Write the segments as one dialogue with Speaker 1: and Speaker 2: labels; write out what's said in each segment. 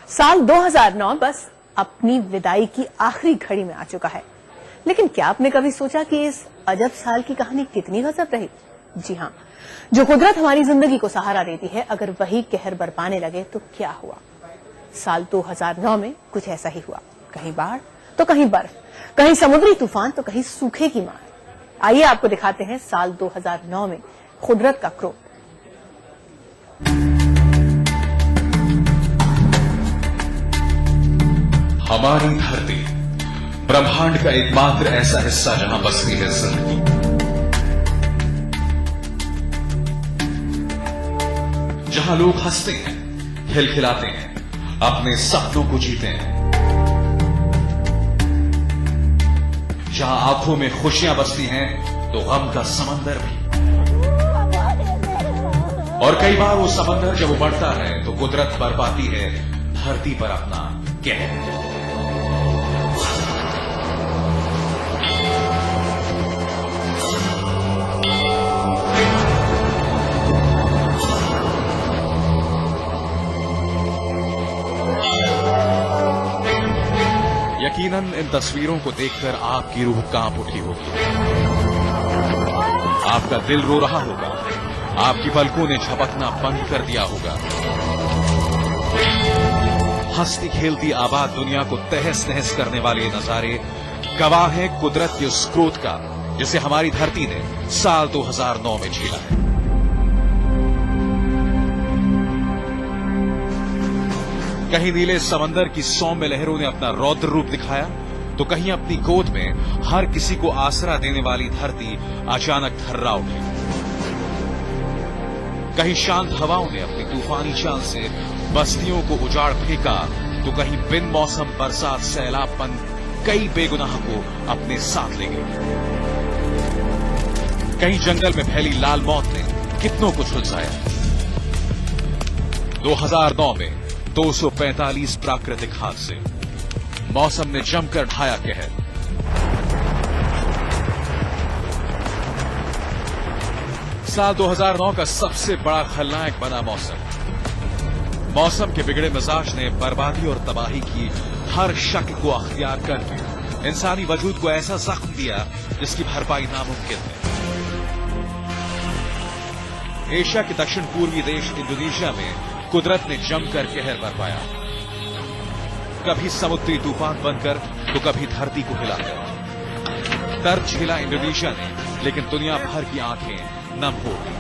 Speaker 1: साल 2009 बस अपनी विदाई की आखिरी घड़ी में आ चुका है, लेकिन क्या आपने कभी सोचा कि इस अजब साल की कहानी कितनी गजब रही? जी हां, जो कुदरत हमारी जिंदगी को सहारा देती है, अगर वही कहर बरपाने लगे तो क्या हुआ? साल 2009 में कुछ ऐसा ही हुआ। कहीं बाढ़ तो कहीं बर्फ, कहीं समुद्री तूफान तो कहीं सूखे की मार। आइए आपको दिखाते हैं साल 2009 में कुदरत का क्रोध।
Speaker 2: हमारी धरती ब्रह्मांड का एकमात्र ऐसा हिस्सा जहां बसती है जिंदगी। जहां लोग हंसते हैं, खिलखिलाते हैं, अपने सपनों को जीते हैं, जहां आंखों में खुशियां बसती हैं तो गम का समंदर भी। और कई बार वो समंदर जब उमड़ता है तो कुदरत बरपाती है धरती पर अपना कहर। यकीनन इन तस्वीरों को देखकर आपकी रूह कांप उठी होगी, आपका दिल रो रहा होगा, आपकी पलकों ने झपकना बंद कर दिया होगा। हंसती खेलती आबाद दुनिया को तहस नहस करने वाले ये नजारे गवाह हैं कुदरत के उस क्रोध का जिसे हमारी धरती ने साल 2009 में झेला है। कहीं नीले समंदर की सौम्य लहरों ने अपना रौद्र रूप दिखाया, तो कहीं अपनी गोद में हर किसी को आसरा देने वाली धरती अचानक थर्रा उठी। कहीं शांत हवाओं ने अपनी तूफानी चाल से बस्तियों को उजाड़ फेंका, तो कहीं बिन मौसम बरसात सैलाबपन कई बेगुनाह को अपने साथ ले गई। कहीं जंगल में फैली लाल मौत ने कितनों को झुलसाया। 2009 में 245 प्राकृतिक हादसे, मौसम ने जमकर ढाया कहर। साल 2009 का सबसे बड़ा खलनायक बना मौसम। मौसम के बिगड़े मिजाज ने बर्बादी और तबाही की हर शक्ल को अख्तियार करके इंसानी वजूद को ऐसा जख्म दिया जिसकी भरपाई नामुमकिन है। एशिया के दक्षिण पूर्वी देश इंडोनेशिया में कुदरत ने जमकर कहर बरपाया, कभी समुद्री तूफान बनकर तो कभी धरती को हिलाकर। दर्द झेला इंडोनेशिया ने, लेकिन दुनिया भर की आंखें नम हो गई।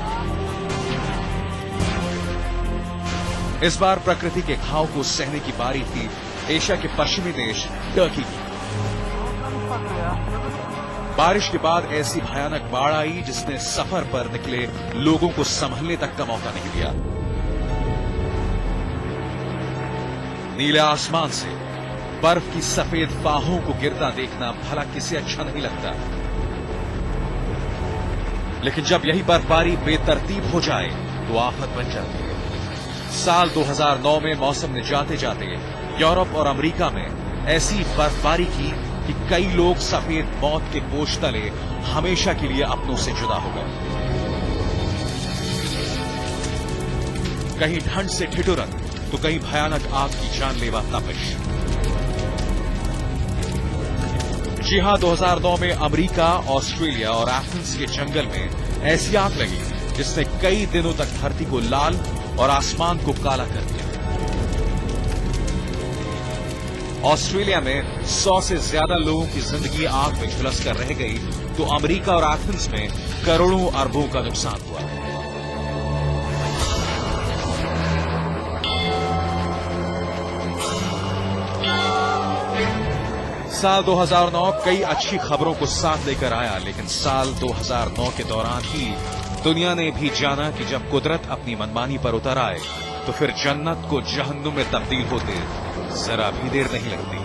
Speaker 2: इस बार प्रकृति के घाव को सहने की बारी थी एशिया के पश्चिमी देश टर्की की। बारिश के बाद ऐसी भयानक बाढ़ आई जिसने सफर पर निकले लोगों को संभलने तक का मौका नहीं दिया। नीले आसमान से बर्फ की सफेद बाहों को गिरता देखना भला किसे अच्छा नहीं लगता, लेकिन जब यही बर्फबारी बेतरतीब हो जाए तो आफत बन जाती है। साल 2009 में मौसम ने जाते जाते यूरोप और अमेरिका में ऐसी बर्फबारी की कि कई लोग सफेद मौत के बोझ तले हमेशा के लिए अपनों से जुदा हो गए। कहीं ठंड से ठिठुरन तो कहीं भयानक आग की जानलेवा तपिश। जी हां, 2009 में अमेरिका, ऑस्ट्रेलिया और एथेंस के जंगल में ऐसी आग लगी जिसने कई दिनों तक धरती को लाल और आसमान को काला कर दिया। ऑस्ट्रेलिया में 100 से ज्यादा लोगों की जिंदगी आग में झुलस कर रह गई, तो अमेरिका और एथेंस में करोड़ों अरबों का नुकसान हुआ। साल 2009 कई अच्छी खबरों को साथ लेकर आया, लेकिन साल 2009 के दौरान ही दुनिया ने भी जाना कि जब कुदरत अपनी मनमानी पर उतर आए तो फिर जन्नत को जहन्नुम में तब्दील होते जरा भी देर नहीं लगती।